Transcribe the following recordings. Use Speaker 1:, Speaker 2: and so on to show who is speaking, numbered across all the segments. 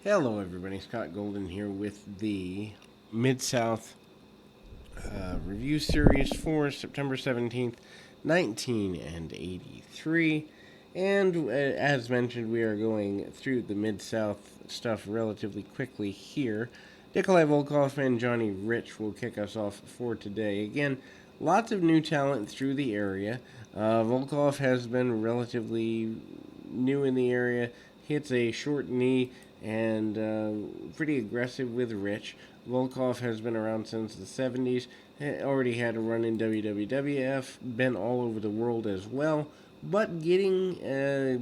Speaker 1: Hello, everybody. Scott Golden here with the Mid-South review series for September 17th, 1983. And as mentioned, we are going through the Mid-South stuff relatively quickly here. Nikolai Volkov and Johnny Rich will kick us off for today. Again, lots of new talent through the area. Volkov has been relatively new in the area, hits a short knee and pretty aggressive with Rich. Volkov has been around since the 70s, already had a run in WWF, been all over the world as well, but getting a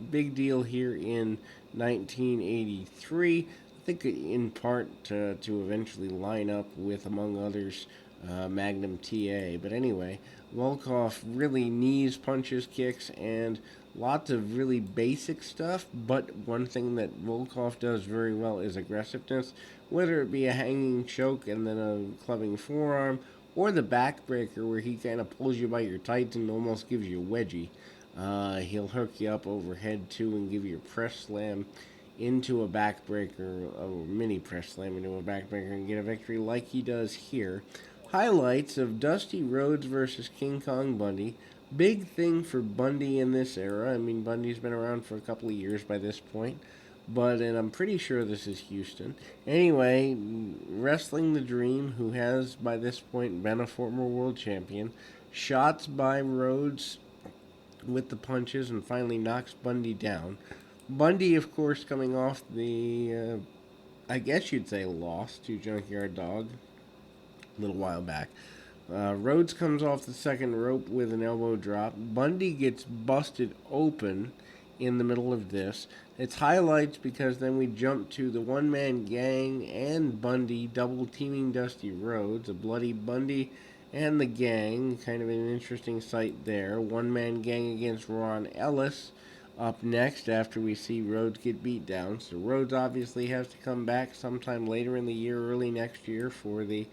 Speaker 1: big deal here in 1983. I think in part to eventually line up with, among others, Magnum TA. But anyway, Volkov really knees, punches, kicks, and lots of really basic stuff. But one thing that Volkov does very well is aggressiveness, whether it be a hanging choke and then a clubbing forearm, or the backbreaker where he kind of pulls you by your tights and almost gives you a wedgie. He'll hook you up overhead too and give you a press slam into a backbreaker, a mini press slam into a backbreaker, and get a victory like he does here. Highlights of Dusty Rhodes versus King Kong Bundy. Big thing for Bundy in this era. I mean, Bundy's been around for a couple of years by this point, and I'm pretty sure this is Houston. Anyway, Wrestling the Dream, who has by this point been a former world champion, shots by Rhodes with the punches and finally knocks Bundy down. Bundy, of course, coming off I guess you'd say, loss to Junkyard Dog a little while back. Rhodes comes off the second rope with an elbow drop. Bundy gets busted open in the middle of this. It's highlights because then we jump to the one man gang and Bundy double teaming Dusty Rhodes, a bloody Bundy and the gang. Kind of an interesting sight there. One man gang against Ron Ellis up next after we see Rhodes get beat down. So Rhodes obviously has to come back sometime later in the year, early next year, for the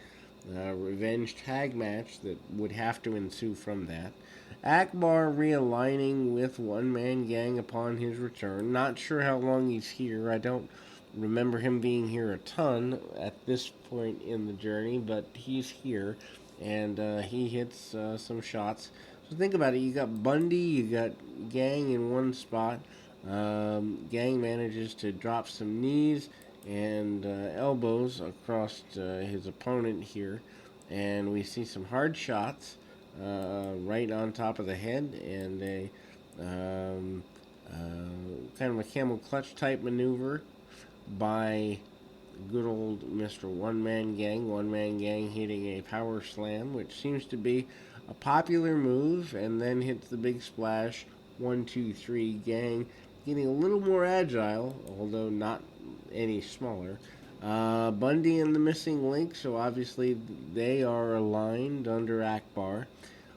Speaker 1: revenge tag match that would have to ensue from that. Akbar realigning with One Man Gang upon his return. Not sure how long he's here. I don't remember him being here a ton at this point in the journey, but he's here and he hits some shots. So think about it. You got Bundy, you got Gang in one spot. Gang manages to drop some knees and elbows across his opponent here, and we see some hard shots right on top of the head and a kind of a camel clutch type maneuver by good old Mr. One Man Gang. One Man Gang hitting a power slam, which seems to be a popular move, and then hits the big splash. 1, 2, 3 Gang getting a little more agile, although not any smaller. Bundy and the Missing Link, so obviously they are aligned under Akbar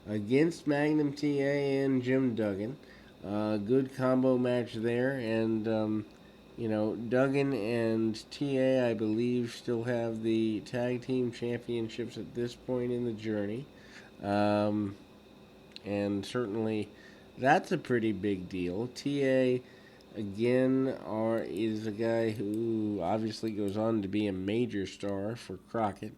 Speaker 1: against Magnum TA and Jim Duggan. Good combo match there, and Duggan and TA, I believe, still have the tag team championships at this point in the journey. Um, and certainly that's a pretty big deal. TA, again, is a guy who obviously goes on to be a major star for Crockett.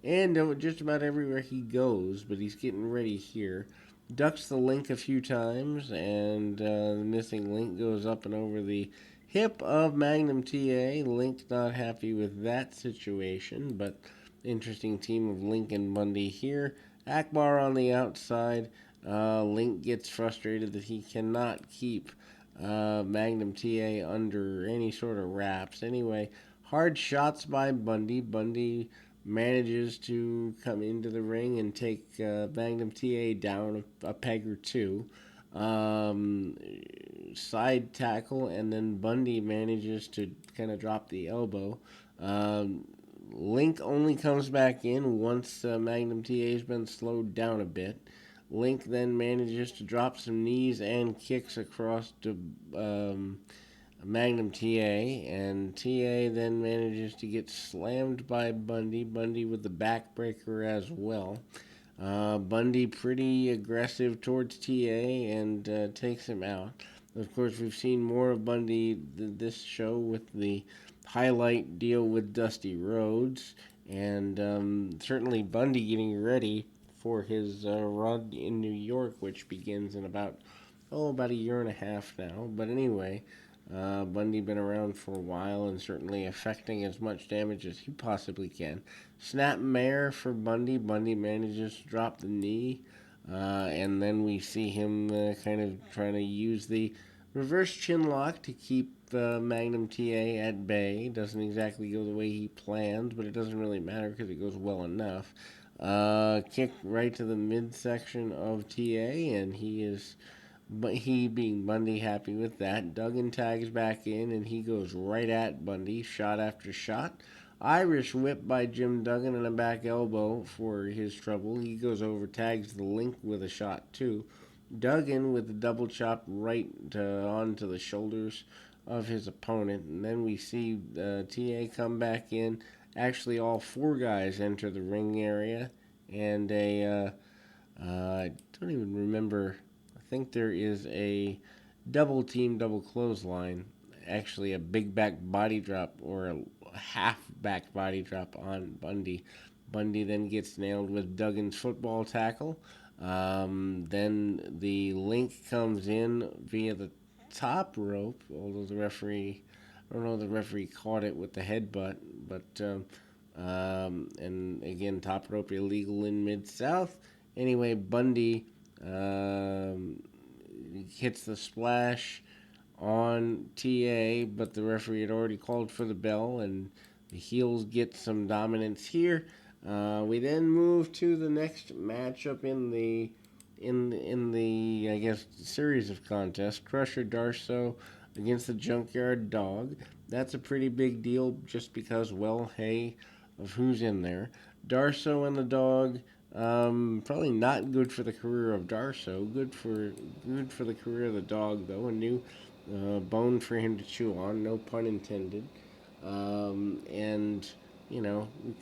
Speaker 1: And just about everywhere he goes, but he's getting ready here. Ducks the link a few times, and the Missing Link goes up and over the hip of Magnum TA. Link not happy with that situation, but interesting team of Link and Bundy here. Akbar on the outside. Link gets frustrated that he cannot keep Magnum TA under any sort of wraps. Anyway, hard shots by Bundy. Bundy manages to come into the ring and take Magnum TA down a peg or two. Side tackle, and then Bundy manages to kind of drop the elbow. Link only comes back in once Magnum TA has been slowed down a bit. Link then manages to drop some knees and kicks across to Magnum TA, and TA then manages to get slammed by Bundy. Bundy with the backbreaker as well. Bundy pretty aggressive towards TA and takes him out. Of course, we've seen more of Bundy this show with the highlight deal with Dusty Rhodes, and certainly Bundy getting ready for his run in New York, which begins in about a year and a half now. But anyway, Bundy been around for a while and certainly affecting as much damage as he possibly can. Snap mare for Bundy. Bundy manages to drop the knee, and then we see him kind of trying to use the reverse chin lock to keep Magnum TA at bay. Doesn't exactly go the way he planned, but it doesn't really matter because it goes well enough. Kick right to the midsection of TA, and he being Bundy, happy with that. Duggan tags back in, and he goes right at Bundy, shot after shot. Irish whip by Jim Duggan and a back elbow for his trouble. He goes over, tags the link with a shot too. Duggan with the double chop right onto the shoulders of his opponent. And then we see TA come back in. Actually, all four guys enter the ring area. And I don't even remember. I think there is a double team, double clothesline. Actually, a big back body drop or a half back body drop on Bundy. Bundy then gets nailed with Duggan's football tackle. Then the link comes in via the top rope, although I don't know, the referee caught it with the headbutt, but and again, top rope illegal in Mid-South. Anyway, Bundy hits the splash on TA, but the referee had already called for the bell, and the heels get some dominance here. We then move to the next matchup in the I guess series of contests. Crusher Darso against the Junkyard Dog. That's a pretty big deal just because, well, hey, of who's in there. Darso and the Dog. Probably not good for the career of Darso. Good for the career of the Dog, though. A new bone for him to chew on. No pun intended. And we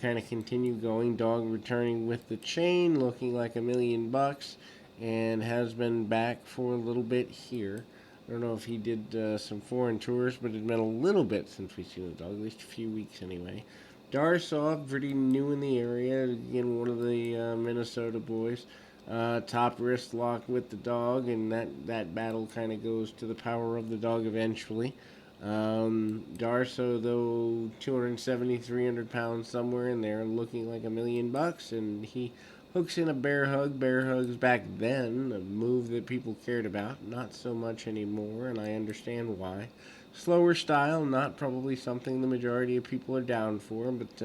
Speaker 1: kind of continue going. Dog returning with the chain, looking like $1,000,000, and has been back for a little bit here. I don't know if he did some foreign tours, but it's been a little bit since we've seen the dog, at least a few weeks anyway. Darsov, pretty new in the area, again, one of the Minnesota boys. Top wrist lock with the dog, and that battle kind of goes to the power of the dog eventually. Darso, though, 270, 300 pounds, somewhere in there, looking like $1,000,000, and he hooks in a bear hug. Bear hugs back then, a move that people cared about, not so much anymore, and I understand why. Slower style, not probably something the majority of people are down for, but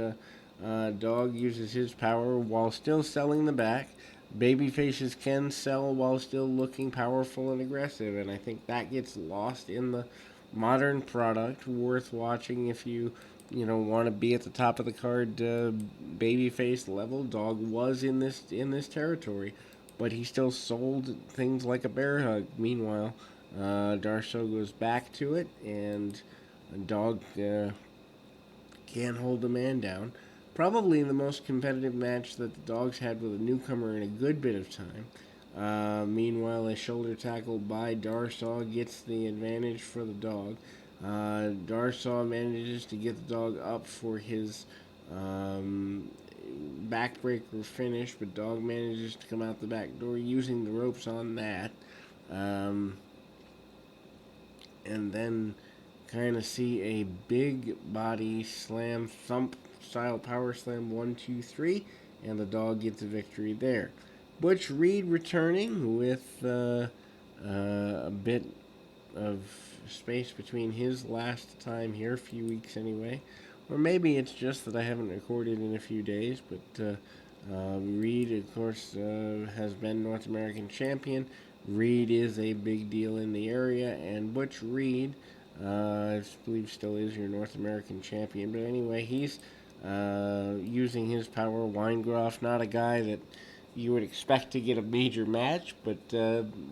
Speaker 1: Dog uses his power while still selling the back. Baby faces can sell while still looking powerful and aggressive, and I think that gets lost in the modern product. Worth watching if you want to be at the top of the card, babyface level. Dog was in this territory, but he still sold things like a bear hug. Meanwhile, Darso goes back to it, and Dog can't hold the man down. Probably the most competitive match that the Dogs had with a newcomer in a good bit of time. Meanwhile, a shoulder tackle by Darsaw gets the advantage for the Dog. Darsaw manages to get the Dog up for his backbreaker finish, but Dog manages to come out the back door using the ropes on that. And then kind of see a big body slam thump style power slam 1, 2, 3, and the Dog gets a victory there. Butch Reed returning with a bit of space between his last time here, a few weeks anyway. Or maybe it's just that I haven't recorded in a few days, but Reed, of course, has been North American champion. Reed is a big deal in the area, and Butch Reed, I believe, still is your North American champion. But anyway, he's using his power. Weingroff, not a guy that you would expect to get a major match, but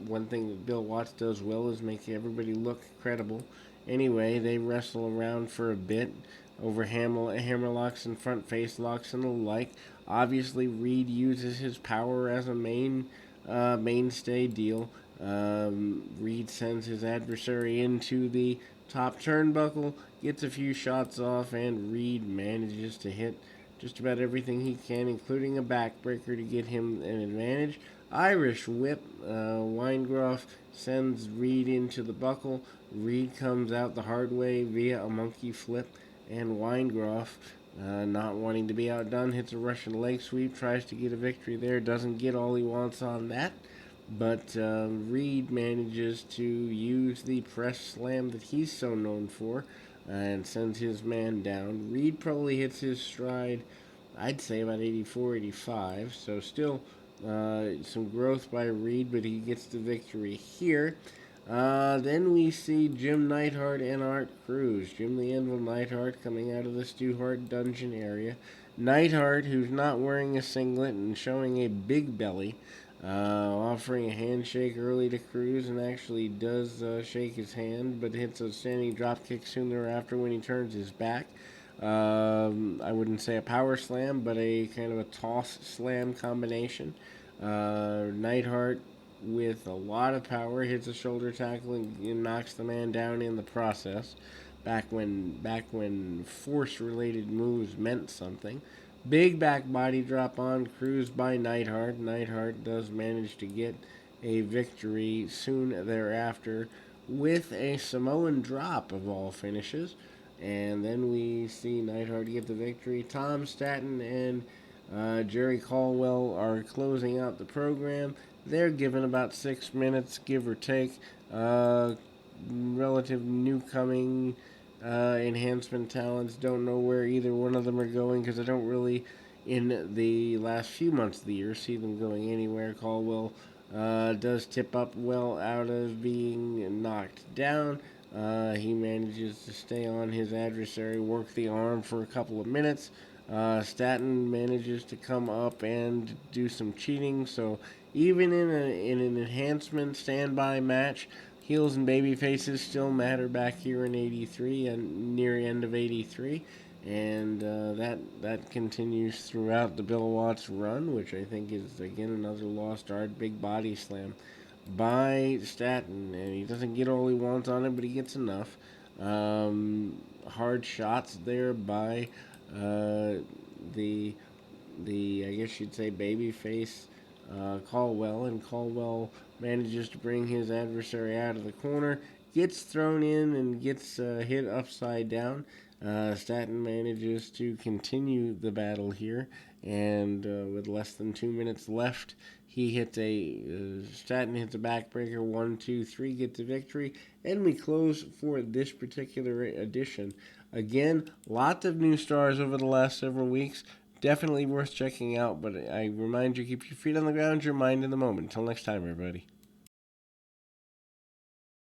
Speaker 1: one thing that Bill Watts does well is make everybody look credible. Anyway, they wrestle around for a bit over hammerlocks and front face locks and the like. Obviously, Reed uses his power as a mainstay deal. Reed sends his adversary into the top turnbuckle, gets a few shots off, and Reed manages to hit just about everything he can, including a backbreaker to get him an advantage. Irish whip. Weingroff sends Reed into the buckle. Reed comes out the hard way via a monkey flip, and Weingroff, not wanting to be outdone, hits a Russian leg sweep, tries to get a victory there, doesn't get all he wants on that. But Reed manages to use the press slam that he's so known for and sends his man down. Reed probably hits his stride, I'd say about 84, 85. So still some growth by Reed, but he gets the victory here. Then we see Jim Neidhart and Art Cruz. Jim the Anvil Neidhart coming out of the Stu Hart dungeon area. Neidhart, who's not wearing a singlet and showing a big belly, offering a handshake early to Cruz, and actually does shake his hand, but hits a standing dropkick soon thereafter when he turns his back. I wouldn't say a power slam, but a kind of a toss slam combination. Neidhart, with a lot of power, hits a shoulder tackle and knocks the man down in the process. Back when force-related moves meant something. Big back body drop on Cruz by Neidhart. Neidhart does manage to get a victory soon thereafter with a Samoan drop of all finishes. And then we see Neidhart get the victory. Tom Statton and Jerry Caldwell are closing out the program. They're given about 6 minutes, give or take. Relative newcoming enhancement talents. Don't know where either one of them are going because I don't really, in the last few months of the year, see them going anywhere. Caldwell does tip up well out of being knocked down. He manages to stay on his adversary, work the arm for a couple of minutes. Statton manages to come up and do some cheating. So even in an enhancement standby match, heels and baby faces still matter back here in '83 and near end of '83, and that continues throughout the Bill Watts run, which I think is again another lost art. Big body slam by Statton, and he doesn't get all he wants on it, but he gets enough. Hard shots there by the I guess you'd say babyface Caldwell, and Caldwell manages to bring his adversary out of the corner, gets thrown in and gets hit upside down. Statton manages to continue the battle here, and with less than 2 minutes left, he hits Statton hits a backbreaker, 1, 2, 3, gets a victory, and we close for this particular edition. Again, lots of new stars over the last several weeks. Definitely worth checking out, but I remind you, keep your feet on the ground, your mind in the moment. Until next time, everybody.